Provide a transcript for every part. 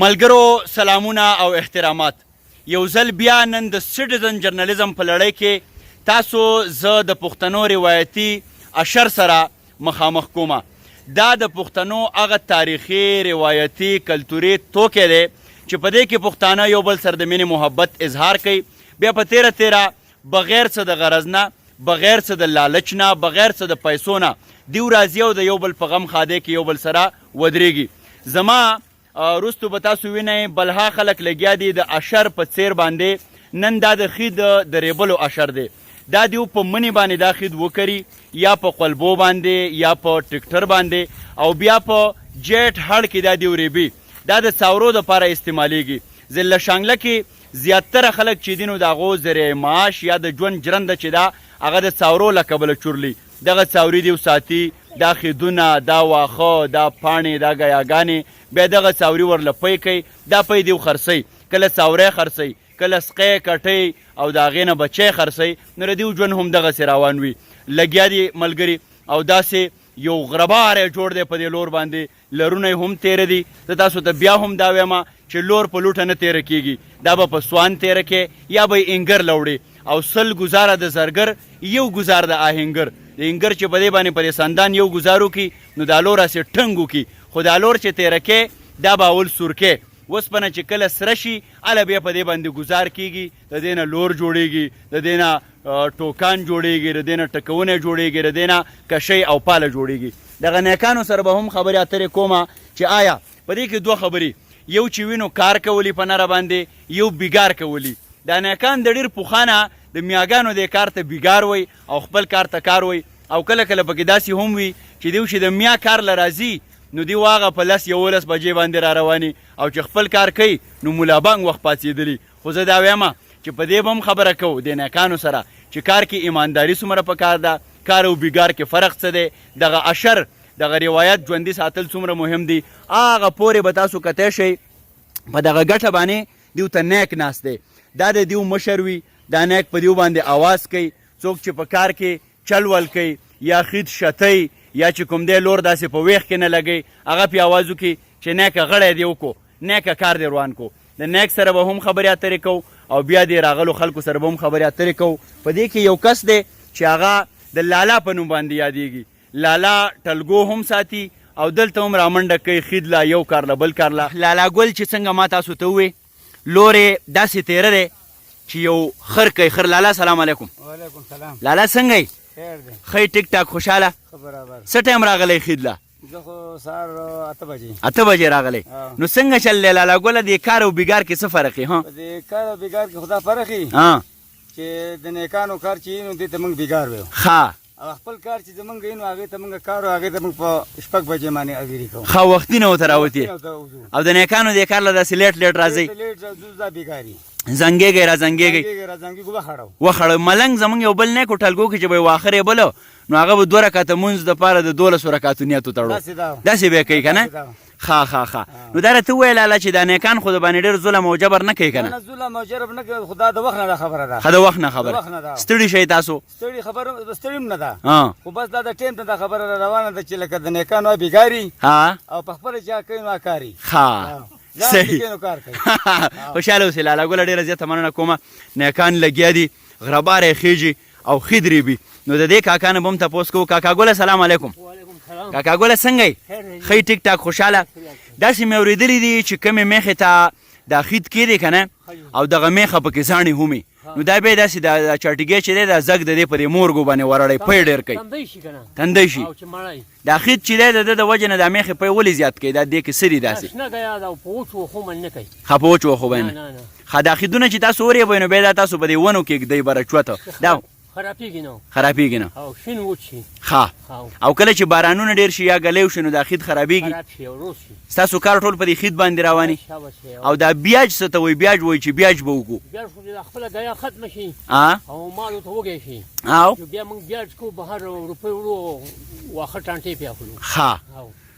ملګرو سلامونه او احترامات. یو ځل بیا نن د سټیزن جرنالیزم په لړۍ کې تاسو زه د پښتنو روایتي اشر سره مخامخ کومه. دا د پښتنو هغه تاریخي روایتي کلتوري توکی دی چې په دې کې پښتانه یو بل سره د مینې محبت اظهار کوي، بیا په تیره تیره بغیر څه د غرض نه، بغیر څه د لالچ نه، بغیر څه د پیسو نه دیو راځي او د یو بل په غم خاده کې یو بل سره ودرېږي. زما وروستو به تاسو وینئ بلها خلک لګیا دي د اشر په څیر باندې. نن دا د خید د ریبلو اشر دی، دا دیو په منی باندې دا خید وکري، یا په قلبو باندې یا په ټکټر باندې او بیا په جیټ هړ کې دا دیو ریبي. دا د څاورو دپاره استعمالیږي. ضلع شانګله کې زیاتره خلک چې دي نو د هغو ذریعه معاش یا د ژوند جرنده چې دا هغه د څاورو له کبله چورلي. دغه څاوري دیو ساتي، دا خیدونه، دا واښه، دا پاڼې، دا ګیاګانې، بیا دغه څاوري ورله پی کوي، دا پی دیو خرڅوي، کله څاوری خرڅوي، کله سقی کټۍ او د هغې نه بچی خرڅوي. نو د دیو ژوند هم دغسې روان وي. لګیا دي ملګري او داسې یو غربار جوړ دی په دې لور باندې، لرونه یې هم تیره دي. زه تاسو ته بیا هم دا وایم چې لور په لوټه نه تیره کېږي، دا به په سوان تیره کې یا به یې انګر لوړي. او 100 ګزاره د زرګر، یو ګزار د آهنګر. د انګر چې په دې باندې په دې سندان یو ګزار وکړي نو دا لور هسې ټنګ وکړي، خو دا لور چې تیره کې دا به اول سور کې. اوسپنه چې کله سره شي هله بیا په دې باندې ګزار کېږي، د دې نه لور جوړېږي، د دې نه ټوکان جوړېږي، د دې نه ټکونه جوړېږي، د دې نه کشۍ او پاله جوړېږي. دغه نیکانو سره به هم خبرې اترې کومه چې آیا په دې کې دوه خبرې، یو چې وینو کار کولی په نره باندې، یو بیګار کولی. دا نیکان د ډېر پخوانه د میاګانو دې کار ته بیګار وی او خپل کار ته کار وی. او کله کله پکې داسې هم وي چې دیو چې د میا کار له راځي نو دیو هغه په 10-11 بجې باندې را رواني او چې خپل کار کوي نو ملابانګ وخت پاڅېدلي. خو زه دا وایم چې په دې به هم خبره کوو د نیکانو سره چې کار کې ایمانداري څومره پکار ده، کار او بیګار کې فرق څه دی، دغه اشر دغه روایت ژوندي ساتل څومره مهم دي. هغه پورې به تاسو کتی شئ په دغه ګټه باندې دیو ته نیک ناست دی. دا د دیو مشر وي، دا نیک په دیو باندې آواز کوي. څوک چې په کار کې چل ول کوي یا خید شتی یا چې کوم دی لور داسې په ویښ کې نه لګوي، هغه پې آواز وکړي چې نیکه غړی دی وکړو، نیکه کار دی روان کو. د نیک سره به هم خبرې اترې کوو او بیا دې راغلو خلکو سره به هم خبرې اترې کوو. په دې کې یو کس دی چې هغه د لالا په نوم باندې یادېږي. لالا ټلګو هم ساتي او دلته هم رامنډه کوي خید لا یو کار له بل کار له. لالا ګل چې څنګه ما تاسو ته ووې لور یې داسې تیره دی چې یو خر کوي. خر لالا سلام علیکم. وعلیکم سلام. لالا څنګه یې؟ خیر دی. ښه ټیک ټاک خوشحاله؟ څه ټایم راغلی خید له؟ زه خو سهار 8 بجې. 8 بجې راغلی. نو څنګه چل دی لالا ګله د کار او بیګار کې څه فرق یې؟ په دې کار او بیګار کې خو دا فرق یي چې د نیکانو کار چې نو دې ته موږ بیګار ویو، او خپل کار چې زمونږ یې نو هغې ته موږ کار او هغې ته موږ په 6 بجې باندې اویري کوو. ښه وختي نه ورته راوتې او د نیکانو دې کار له داسې لیټ لیټ راځئ. لیټ ځو دا بیګاري زنګېږئ را زنګېږئ وخړو. ملنګ زمونږ یو بل نیک ټلګو کې چې به یې واخر یې بله نو هغه به 2 رکعته مونځ دپاره د 12 رکعتو نیت وتړو، داسې به یې کوي که نه؟ ښه نو دا راته وویل لالا چې دا نیکان خو د باندې ډېر ظلم او جبر نه کوي که نه؟ ظلم او جبر نه کوي، خو دا د وخت نه ده خبره ده. ښه د وخت نه خبره. ستړي شئ تاسو؟ ستړي خبره ستړي هم نه ده، خو بس دا د ټیم ته دا خبره روانه ده چې لکه د نیکانو بیګاري او په خپله چا کوي نو کاري. صحیح. خوشحاله اوسې لالا ګله، ډېره زیاته مننه کومه. نیکان لګیا دي، غرباره یې خیږي او خید ریبي. نو د دې کاکا نه به هم تپوس کوو. کاکا ګله سلام علیکم. کاکا ګله څنګه یې؟ ښه ټیک ټاک خوشحاله. داسې مې اورېدلي دي چې کومې میخې ته دا خید کېدی که نه او دغه میخه پکې زاڼې هم نو دا بیا داسې د چاټګۍ چې دی دا زګ د دې په دې مورګو باندې ورړی پی ډېر کوي، تندی شي. دا خید چې دی د ده د وجې نه دا میخې پی ولې زیات کوي؟ دا دې کې څه دي داسې؟ ښه په وچ وښو باندې. ښه دا خیدونه چې تاسو ورېبئ نو بیا دا تاسو په دې ونو کې ږدئ بره چوته دا خرابېږي نه. ښه او کله چې بارانونه ډېر شي یا ګلی وشي نو دا خید خرابېږي. ستاسو کار ټول په دې خید باندې رواني. او دا بیاج څه ته وایي؟ بیاج وایي چې بیاج به وکړو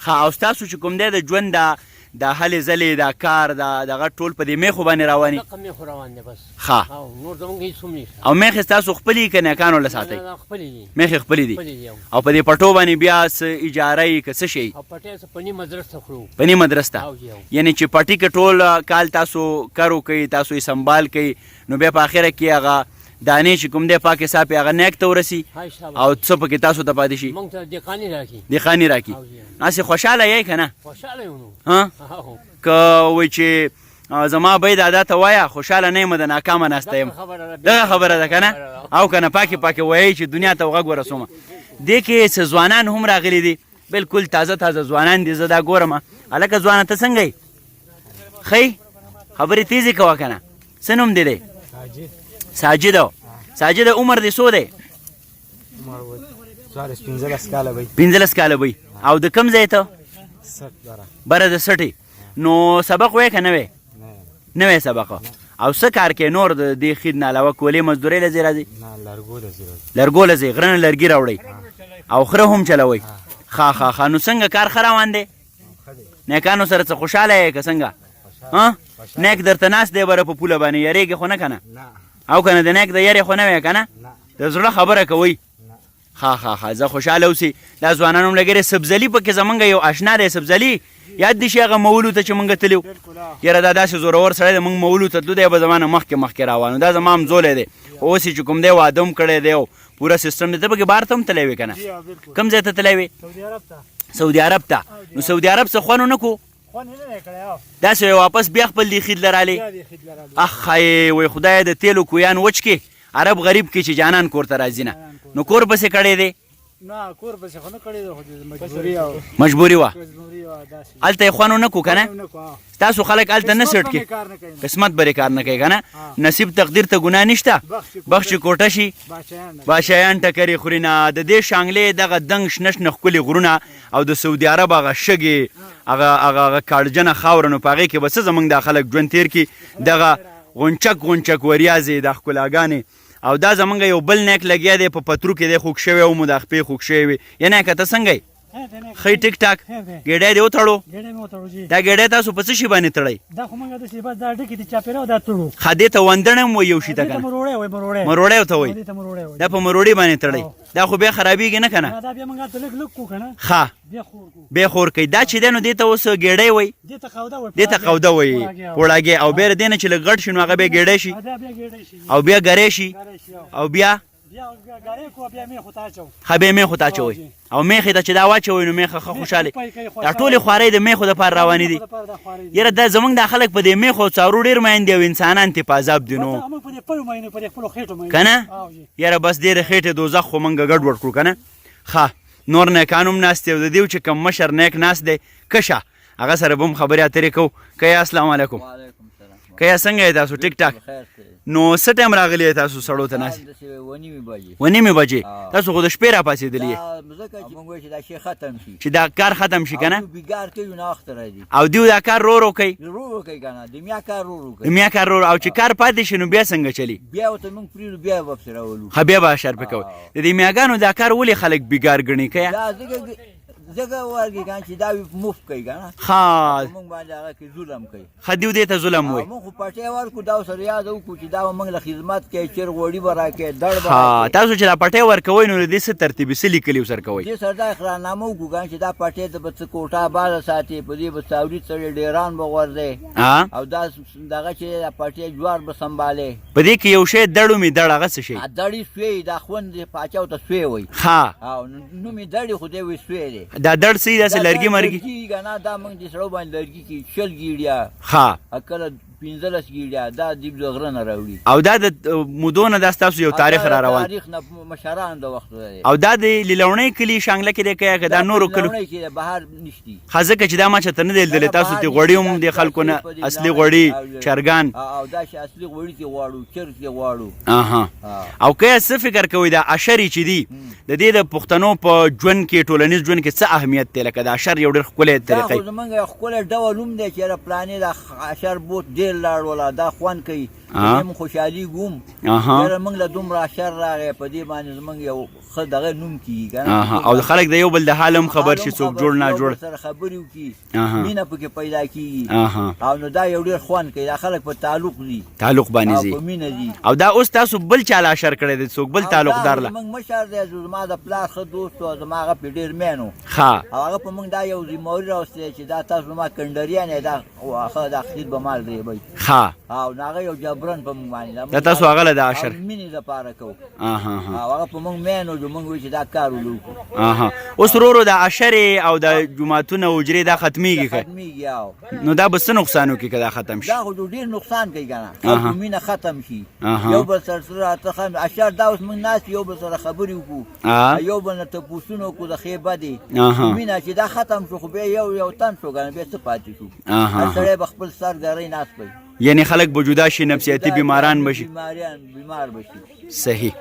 ښه. او ستاسو چې کوم دی د ژوند دا دا هلې ځلې دا کار دا دغه ټول په دې میخو باندې رواني ښه او میخې ستاسو خپلې که نیکانو له ساتئ میخې خپلې دي او په دې پټو باندې بیا څه اجاره یي که څه شی پنی مدرس ته یعنې چې پټي کې ټول کال تاسو کارو کوي تاسو یې سنبال کوي نو بیا په اخره کې هغه دانې چې کوم دی پاکې صافې هغه نیک ته ورسي او څه پکې تاسو ته پاتې شي دېخاني راکړي هسې خوشحاله یې که نه که وایي چې زما بی دادا ته وایه خوشحاله نه یم د ناکامه ناسته یم دغه خبره ده که نه او که نه پاکې پاکې وایي چې دنیا ته غږ ورسومه دې کې څه ځوانان هم راغلي دي بلکل تازه تازه ځوانان دي زه دا ګورم هلکه ځوانه ته څنګه یې ښه خبرې تیزې کوه که نه څه نوم دی دی ساجد عمر دې څو دی 15 کاله وی او د کوم ځای ته بره د سټې نو سبق وی که نه وی نه وی سبق او څه کار کوې نور د دې خید نه علاوه کولې مزدورۍ له ځای راځي لرګو له ځای غره نه لرګي راوړئ او خره هم چلوئ ښه نو څنګه کار ښه روان دی نیکانو سره څه خوشحاله یې که څنګه نیک درته ناست دی بره په پوله باندې یریږې خو نه که نه او که نه د نیک د یرې خو نه وی که نه د زړه خبره کوئ ښه زه خوشحاله اوسې دا ځوانان هم لګېرې سبزلي پکې زمونږ یو اشنا دی سبزلي یاد دي شي هغه مولو ته چې مونږ تللي وو یاره دا داسې زورور سړی دی مونږ مولو ته تلو دی به زما نه مخکې روان دا زما همزولی دی اوس یې چې کوم دی واده هم کړی دی او پوره سیسټم دی ته پکې بهر ته هم تللی وې که نه کوم ځای ته تللی وې سعودي عرب ته نو سعودي عرب څه خوند ونه کړو داسې واپس بیا خپل دې خید لرالې اخی وای خدای د تیلو کویان وچ کې عرب غریب کې چې جانان کور ته راځي نه نو کور پسې کړی دی مجبوري وه هلته یې خوند ونه کړو که نه ستاسو خلک هلته نه سټ کې قسمت برې کار نه کوي که نه نصیب تقدیر ته ګناه نشته بخت چې کوټه شي بادشاهیان ټکرې خوري نه د دې شانګلې دغه دنګ شنه شنه ښکلي غرونه او د سعودي عرب هغه شګې هغه کاړجنه خاوره نو په هغې کې به څه زموږ دا خلک ژوند تېر کړي دغه غونچک وریاځې دا ښکلاګانې او دا زمونږ یو بل نیک لګیا دی په پترو کې دی خوږ شوی او مو دا خپې خوږ شوی وي یا نیکه ته څنګه یې ښه ټیک ټاک ګېډی دې وتړو دا ګېډی تاسو په څه شي باندې تړئ ښه دې ته وندڼ هم وایي یو شي ته که نه مروړی ورته وایي دا په مروړي باندې تړئ دا خو بیا خرابېږي نه که نه ښه بیا خور کوي دا چې دی نو دې ته اوس ګېډی وایي دې ته قوده وایي وړاګې او بیا دې نه چې لږ غټ شي نو هغه بیا ګېډی شي او بیا ګری شي او بیا ښه بیا میخو ته اچوئ او میخې ته چې دا واچوئ نو میخه ښه خوشحالې دا ټولې خوارۍ د میخو دپاره روانې دي یاره دا زموږ دا خلک په دې میخو څارو ډېر مین دي او انسانان ترې په عذاب دي نو که نه یاره بس ډېرې خېټې دوزخ خو موږ ګډوډ کړو که نه ښه نور نیکان هم ناست دی او د دې چې کوم مشر نیک ناست دی کشه هغه سره به هم خبرې اترې کوو که یا السلام علیکم که یا څنګه یې تاسو ټیک ټاک نو څه ټایم راغلی یې تاسو سړو ته ناست 1:30 بجې تاسو خو د شپې راپاڅېدلي چې دا کار ختم شي که نه او دیو دا کار رو کوي د میا کار رو او چې کار پاتې شي نو بیا څنګه چلي ښه بیا به اشر پې کوئ د دې میاګانو دا کار ولې خلک بیګار ګڼي که یا ځکه ورګي کان چې دا مفت کوي کنه ها موږ باندې هغه کې ظلم کوي خدیو دې ته ظلم وای موږ پټه ورکو دا سره یاد وکړو چې دا موږ له خدمت کې چیر غوړي برا کې دړ برا ها تاسو چې دا پټه ورکوي نو دې څه ترتیب سلی کلی سر کوي دې سره دا اقرارنامه وکړو چې دا پټه د بت کوټه باز ساتي په دې به ساوري سره ډیران بغورځي او دا دغه چې دا پټه جوار به سنباله په دې کې یو شی دړو می دړ هغه څه شي دړی سوی دا خوند پاچاو ته سوی وای ها او نو می دړی خو دې وي سوی دی دا دړ سي دا لرګي مرګي کنه دا موږ دې سړو باندې لرګي کې شل ګیړیا ها اکل 15 ګیړیا دا دې غره نه راوړي او دا د مودونه د تاسو یو تاریخ را روان تاریخ نه مشران د وخت او دا د لیلونی کلی شانګله کې د کیا دا نورو کلو کې بهر نشتی خازه چې دا ما چته نه دل تاسو ته غوړیوم د خلکو نه اصلي غوړی چرګان او دا چې اصلي غوړی کې واړو چرګ کې واړو اها او که څه فکر کوي دا اشری چې دی د دې د پښتنو په ژوند کې ټولنیز ژوند کې څه اهمیت دی لکه دا اشر یو ډېر ښکلی طریقې دا زمونږ ښکلی ډول هم دی چې پلانې دا اشر بوت ډېر لاړ ولا دا خوند کوي موږ خوشحالي ګوم یاره موږ له دومره اشر راغی په دې باندې زموږ یو ښه دغه نوم کېږي که نه او خلک د یو بل د حال هم خبر شي څوک جوړ ناجوړ سره خبرې وکړي مینه پکې پیدا کېږي او نو دا یو ډېر خوند کوي دا خلک په تعلق دي تعلق باندې ځي په مینه دي او دا اوس تاسو بل چا له اشر کړی دی څوک بل تعلقدار له زموږ مشر دی زما د پلار ښه دوست و زما هغه پرې ډېر مین و ښه او هغه په موږ دا یو ذمهواري راوستلی چې دا تاسو زما کنډریان یې دا ښه دا خدید به مال ریبئ ښه او نو هغه یو جبرن په موږ باندې دا تاسو هغه له د اشر مینې دپاره کوو او هغه په موږ مین و چې موږ وایو چې دا کار ولوکړو اوس ورو د اشرې او د جوماتونه حجرې دا ختمیږي که ختمیږي نو دا به څه نقصان وکړي که دا ختم شي دا خو ډېر نقصان کوي که نه خلکو مینه ختم شي یو بل سره اشر دا اوس موږ ناست یو بل سره خبرې وکړو یو بل نه تپوسونه وکړو د ښې بدې مینه چې دا ختم شو خو بیا یو تن شو که نه بیا څه پاتې شو هر سړی به خپل سر ګرۍ ناست وي یعنی خلک به جدا شي نفسیاتي بیماران بشي بیمار بشي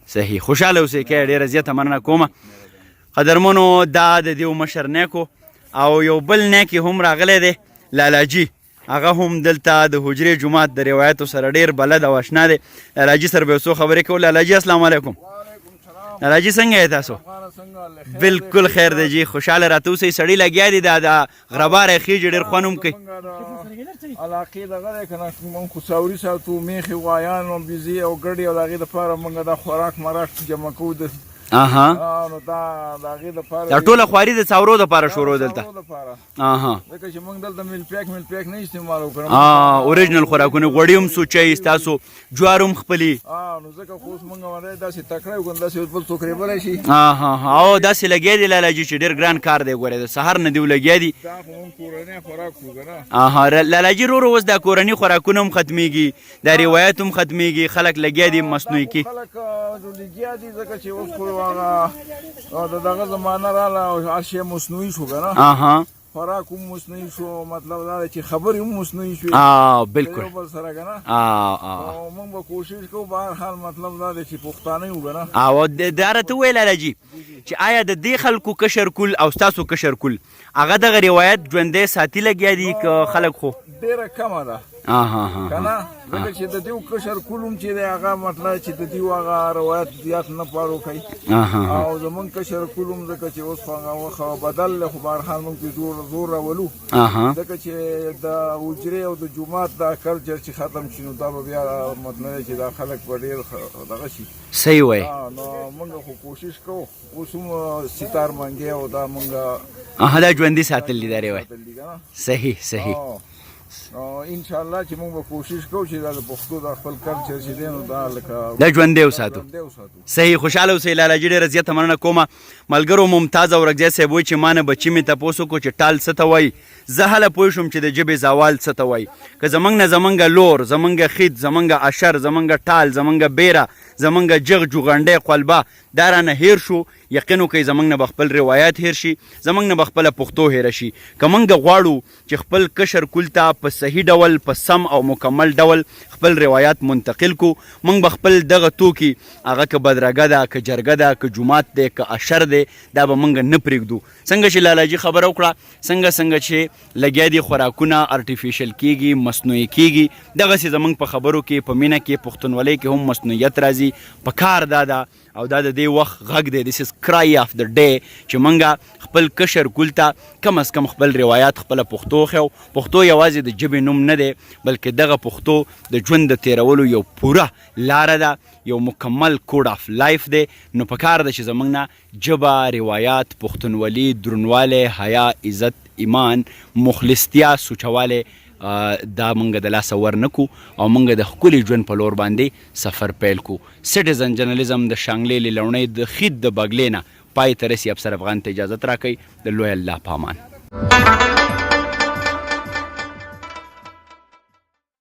صحیح خوشحاله اوسئ که ډېره زیاته مننه کومه قدرمنو دا د دې مشر نیکو او یو بل نیکي هم راغلی دی لالاجي هغه هم دلته د حجرې جومات د روایتو سره ډېر بلد او اشنا دی لالاجي سره به یو څو خبرې کوو لالاجي السلام علیکم لالاجي څنګه یې تاسو بالکل خیر دی جی خوشحاله راته اوسئ سړي لګیا دي دا د غرباره خیجې ډېر خوند هم کوي علاقې دغه دی که نه موږ خو څاوري ساتو میښې غوایان او بیزې او ګډې او د هغې دپاره موږ دا خوراک مراک جمع کوو نو دا د هغې دپاره دا ټوله خواري د څاورو دپاره شروع دلته ځکه چې موږ دلته میل پیک نه استعمال وکړو اوریجنل خوراکونه غوړي هم سوچئ ستاسو جوار هم خپلي نو ځکه خو اوس موږ باندې داسې تکړه یو که داسې بل څوک ریبلی شي او داسې لګیا دي لالاجي چې ډېر ګران کار دی ګورې د سهار نه دي لګیا دي دا خو موږ کورنی خوراک خو که نه لالاجي ورو اوس دا کورني خوراکونه هم ختمیږي دا روایت هم ختمیږي خلک لګیا دي مصنوعي کې خلک لګیا دي ځکه چې اوس خو هغه د دغه زمانه راغله او هر شی مصنوعي شو که نه خوراک هم مصنوعي شو مطلب دا دی چې خبرې هم مصنوعي شوې بالکل یو بل سره که نه موږ به کوشش کوو به هر حال مطلب دا دی چې پښتانه یو که نه او دا راته وویل لالاجي چې آیا د دې خلکو کشر کول او ستاسو کشر کول هغه دغه روایت ژوندی ساتي لګیا دي که خلک خو ډېره کمه ده که نه ځکه چې د دې کشر کول هم چې دی هغه مطلب چې د دې هغه روایت زیات نه پارو کوي او زمونږ کشر کول هم ځکه چې اوس خو هغه وخت بدل دی خو بهرحال موږ پرې زور راولو ځکه چې د حجرې او د جومات دا کلچر چې ختم شي نو دا به بیا مطلب دی چې دا خلک به ډېر دغه شي صحیح وایي نو موږ خو کوشش کوو اوس هم ستار منګې او دا موږ دا ژوندي ساتل دي دا روایت صحیح انشاءالله چې موږ به کوشش کوو چې دا د پښتو د خپل کلچر چې دی نو دا لکه دا ژوندی وساتو صحیح خوشحاله اوسئ لالاجي ډېره زیاته مننه کومه ملګرو ممتاز اورکزی صاحب وایي چې ما نه بچي مې تپوس وکړو چې ټال څه ته وایي زه هله پوه شوم چې د ژبې زوال څه ته وایي که زموږ نه زموږ لور زموږ خید زموږ اشر زموږ ټال زموږ بیره زموږ جغ جوغنډی قلبه دا رانه هیر شو یقین وکئ زموږ نه به خپل روایت هیر شي زموږ نه به خپله پښتو هیره شي که موږ غواړو چې خپل کشر کول ته په صحیح ډول په سم او مکمل ډول خپل روایات منتقل کو موږ به خپل دغه توکي هغه که بدرګه ده که جرګه ده که جومات دی که اشر دی دا به موږ نه پرېږدو څنګه چې لالاجي خبره وکړه څنګه چې لګیا دي خوراکونه ارټیفیشل کیږي مصنوعي کیږي دغسې زموږ په خبرو کې په مینه کې پښتونولۍ کې هم مصنوعیت راځي په کار دا ده او دا د دې وخت غږ دی دیس از کرای آف د ډے چې موږ خپل کشر کول ته کم از کم خپل روایات خپله پښتو ښیو پښتو یوازې د ژبې نوم نه دی بلکې دغه پښتو د ژوند د تیرولو یو پوره لاره ده یو مکمل کوډ آف لایف دی نو په کار ده چې زموږ نه ژبه روایات پښتونولي درونوالی حیا عزت ایمان مخلصتیا سوچوالی دا موږ د لاسه ورنکو او موږ د ښکلي ژوند په لور باندې سفر پیل کو سټیزن جرنالیزم د شانګلې لونۍ د خید د بګلې نه پای ته رسي افسر افغان ته اجازت راکوي د لوی الله په امان